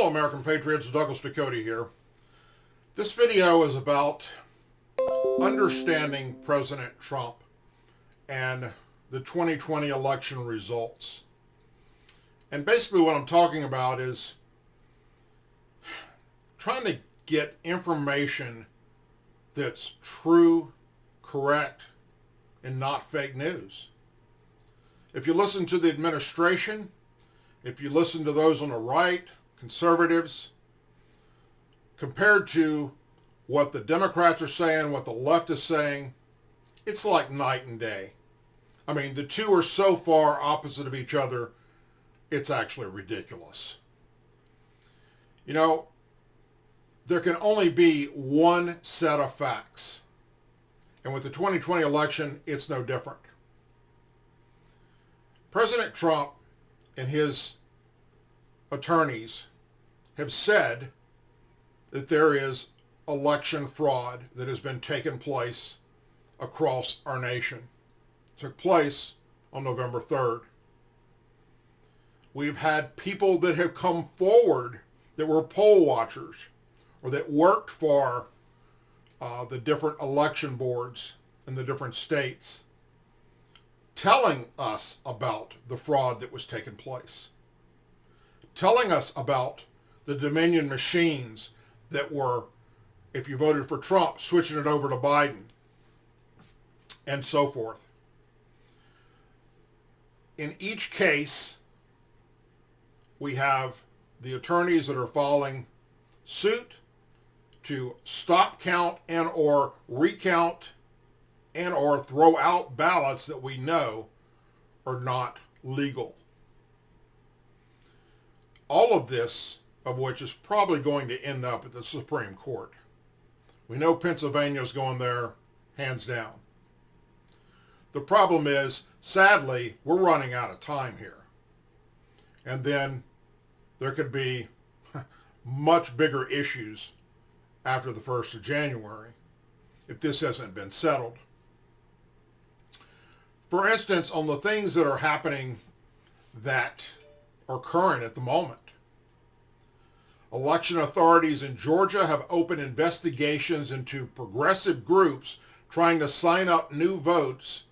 Hello American Patriots, Douglas Ducote here. This video is about understanding President Trump and the 2020 election results. And basically what I'm talking about is trying to get information that's true, correct, and not fake news. If you listen to the administration, if you listen to those on the right, conservatives, compared to what the Democrats are saying, what the left is saying, it's like night and day. I mean, the two are so far opposite of each other, it's actually ridiculous. You know, there can only be one set of facts. And with the 2020 election, it's no different. President Trump and his attorneys have said that there is election fraud that has been taking place across our nation. It took place on November 3rd. We've had people that have come forward that were poll watchers or that worked for the different election boards in the different states telling us about the fraud that was taking place, telling us about the Dominion machines that were, if you voted for Trump, switching it over to Biden, and so forth. In each case, we have the attorneys that are filing suit to stop count and or recount and or throw out ballots that we know are not legal. All of this, of which is probably going to end up at the Supreme Court. We know Pennsylvania's going there, hands down. The problem is, sadly, we're running out of time here. And then there could be much bigger issues after the 1st of January if this hasn't been settled. For instance, on the things that are happening that are current at the moment, election authorities in Georgia have opened investigations into progressive groups trying to sign up new votes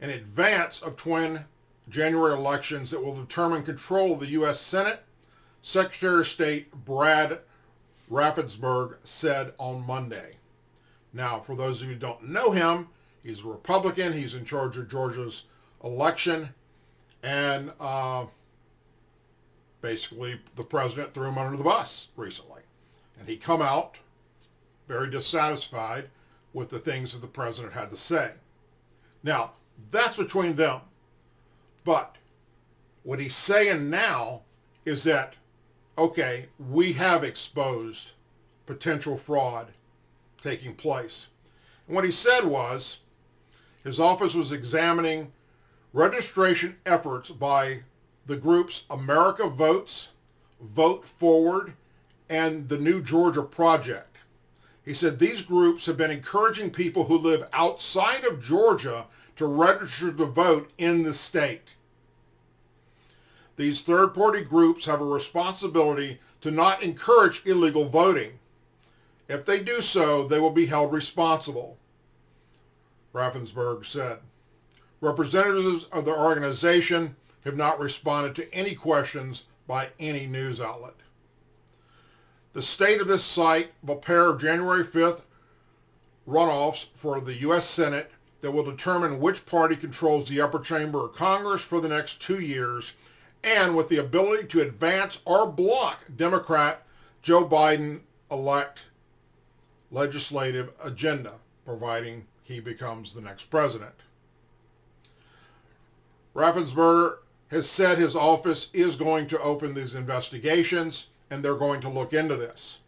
in advance of twin January elections that will determine control of the U.S. Senate, Secretary of State Brad Raffensperger said on Monday. Now, for those of you who don't know him, he's a Republican. He's in charge of Georgia's election. And basically, the president threw him under the bus recently. And he come out very dissatisfied with the things that the president had to say. Now, that's between them. But what he's saying now is that, okay, we have exposed potential fraud taking place. And what he said was, his office was examining registration efforts by the groups America Votes, Vote Forward, and the New Georgia Project. He said these groups have been encouraging people who live outside of Georgia to register to vote in the state. These third-party groups have a responsibility to not encourage illegal voting. If they do so, they will be held responsible, Raffensperger said. Representatives of the organization have not responded to any questions by any news outlet. The state of this site will pair January 5th runoffs for the U.S. Senate that will determine which party controls the upper chamber of Congress for the next 2 years, and with the ability to advance or block Democrat Joe Biden-elect legislative agenda, providing he becomes the next president. Raffensperger has said his office is going to open these investigations, and they're going to look into this.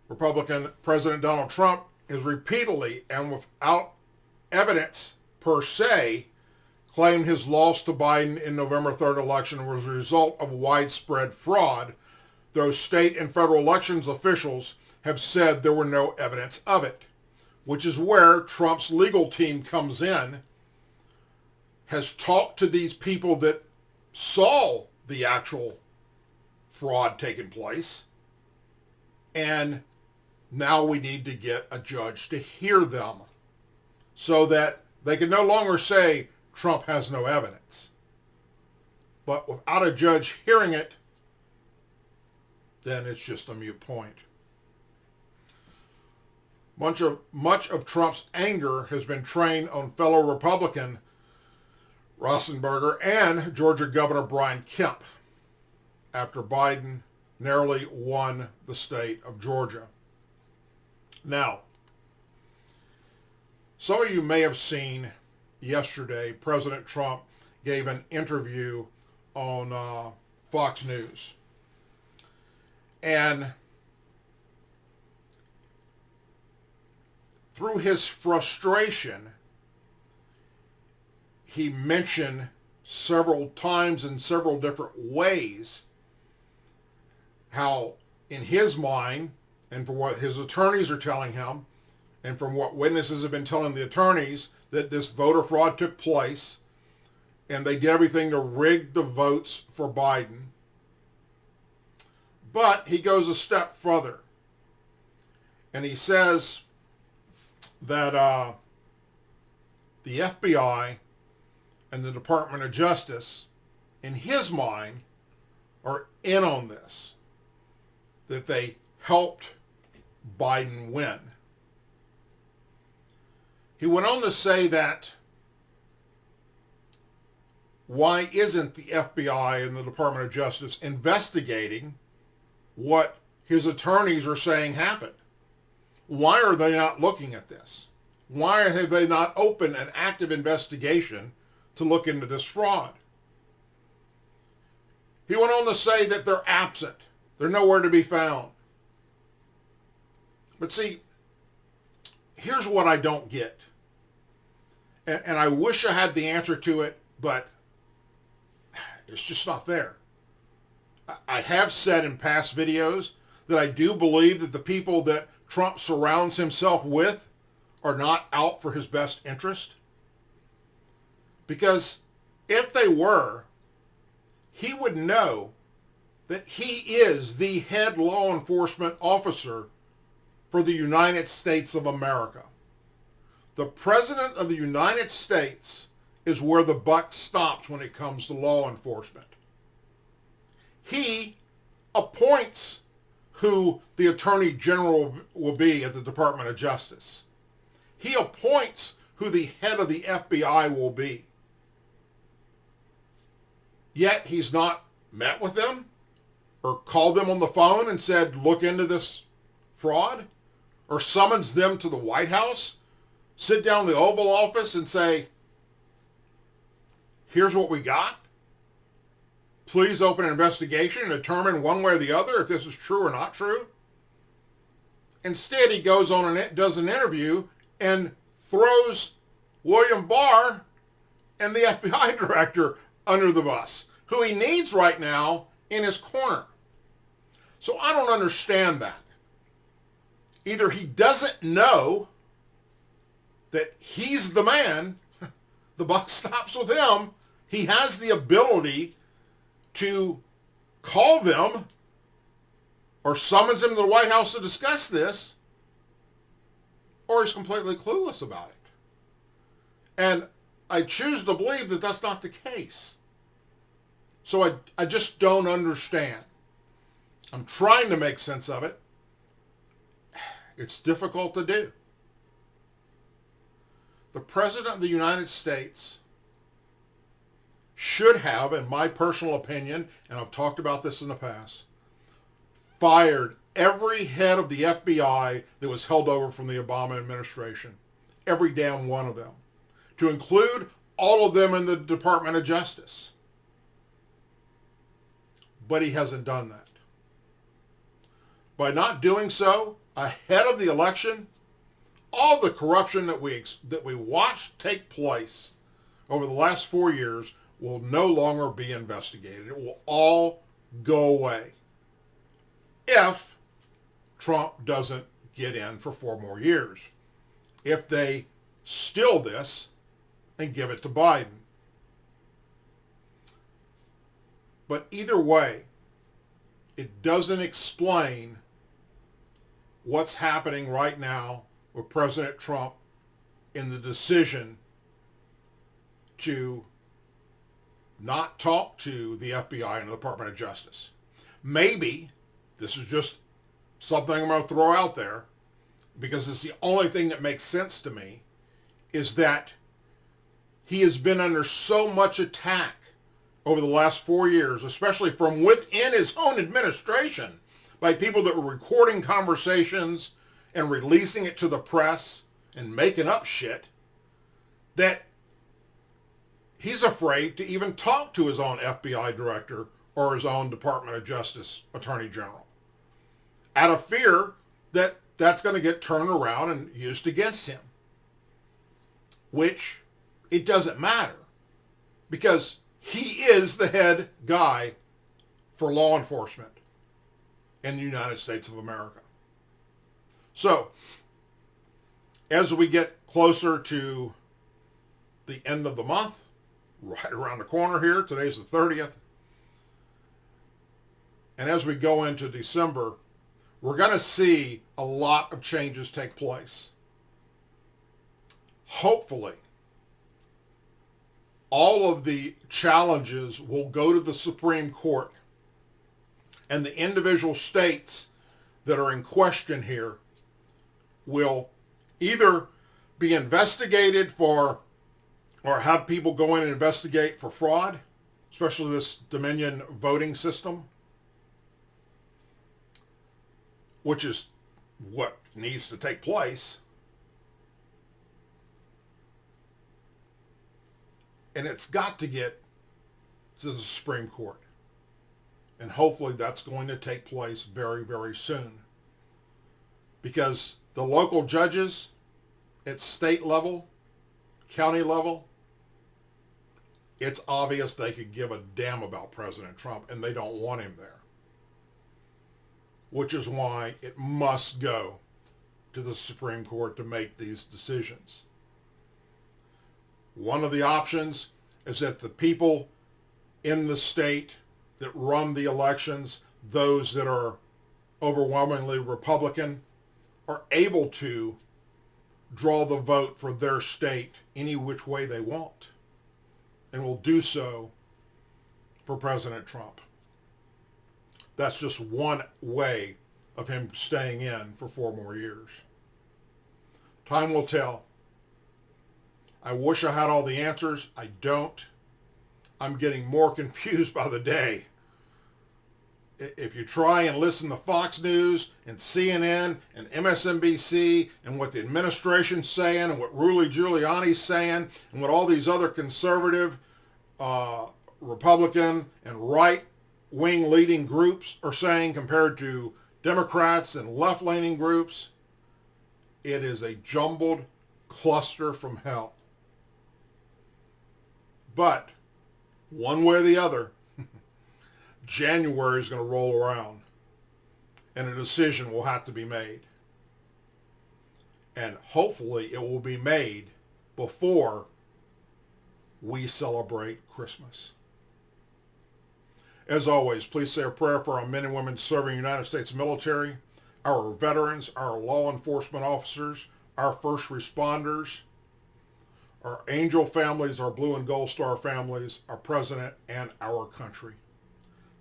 Republican President Donald Trump has repeatedly and without evidence per se claimed his loss to Biden in November 3rd election was a result of widespread fraud, though state and federal elections officials have said there were no evidence of it, which is where Trump's legal team comes in, has talked to these people that saw the actual fraud taking place. And now we need to get a judge to hear them so that they can no longer say Trump has no evidence. But without a judge hearing it, then it's just a moot point. Much of Trump's anger has been trained on fellow Republican Rosenberger and Georgia Governor Brian Kemp after Biden narrowly won the state of Georgia. Now, some of you may have seen yesterday President Trump gave an interview on Fox News. And through his frustration, he mentioned several times in several different ways how, in his mind, and from what his attorneys are telling him, and from what witnesses have been telling the attorneys, that this voter fraud took place, and they did everything to rig the votes for Biden. But he goes a step further, and he says that the FBI and the Department of Justice, in his mind, are in on this, that they helped Biden win. He went on to say that why isn't the FBI and the Department of Justice investigating what his attorneys are saying happened? Why are they not looking at this? Why have they not opened an active investigation to look into this fraud? He went on to say that they're absent. They're nowhere to be found. But see, here's what I don't get. And I wish I had the answer to it, but it's just not there. I have said in past videos that I do believe that the people that Trump surrounds himself with are not out for his best interest. Because if they were, he would know that he is the head law enforcement officer for the United States of America. The President of the United States is where the buck stops when it comes to law enforcement. He appoints who the Attorney General will be at the Department of Justice. He appoints who the head of the FBI will be. Yet he's not met with them or called them on the phone and said, look into this fraud, or summons them to the White House, sit down in the Oval Office and say, here's what we got. Please open an investigation and determine one way or the other if this is true or not true. Instead, he goes on and does an interview and throws William Barr and the FBI director under the bus, who he needs right now in his corner. So I don't understand that. Either he doesn't know that he's the man, the buck stops with him, he has the ability to call them or summons them to the White House to discuss this, or he's completely clueless about it. And I choose to believe that that's not the case. So I just don't understand. I'm trying to make sense of it. It's difficult to do. The President of the United States should have, in my personal opinion, and I've talked about this in the past, fired every head of the FBI that was held over from the Obama administration. Every damn one of them. To include all of them in the Department of Justice. But he hasn't done that. By not doing so, ahead of the election, all the corruption that we watched take place over the last 4 years will no longer be investigated. It will all go away if Trump doesn't get in for 4 more years. If they steal this and give it to Biden. But either way, It doesn't explain what's happening right now with President Trump in the decision to not talk to the FBI and the Department of Justice. Maybe, this is just something I'm going to throw out there, because it's the only thing that makes sense to me, is that he has been under so much attack over the last 4 years, especially from within his own administration, by people that were recording conversations and releasing it to the press and making up shit, that he's afraid to even talk to his own FBI director or his own Department of Justice Attorney General, out of fear that that's going to get turned around and used against him. Which, it doesn't matter, because he is the head guy for law enforcement in the United States of America. So, as we get closer to the end of the month, right around the corner here, today's the 30th, and as we go into December, we're going to see a lot of changes take place. Hopefully, all of the challenges will go to the Supreme Court, and the individual states that are in question here will either be investigated for, or have people go in and investigate for fraud, especially this Dominion voting system, which is what needs to take place. And it's got to get to the Supreme Court. And hopefully that's going to take place very, very soon. Because the local judges at state level, county level, it's obvious they could give a damn about President Trump, and they don't want him there. Which is why it must go to the Supreme Court to make these decisions. One of the options is that the people in the state that run the elections, those that are overwhelmingly Republican, are able to draw the vote for their state any which way they want, and will do so for President Trump. That's just one way of him staying in for 4 more years. Time will tell. I wish I had all the answers. I don't. I'm getting more confused by the day. If you try and listen to Fox News and CNN and MSNBC and what the administration's saying and what Rudy Giuliani's saying and what all these other conservative, Republican and right-wing leading groups are saying compared to Democrats and left-leaning groups, it is a jumbled cluster from hell. But one way or the other, January is going to roll around and a decision will have to be made. And hopefully it will be made before we celebrate Christmas. As always, please say a prayer for our men and women serving the United States military, our veterans, our law enforcement officers, our first responders, our angel families, our blue and gold star families, our president, and our country.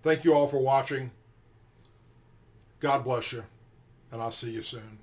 Thank you all for watching. God bless you, and I'll see you soon.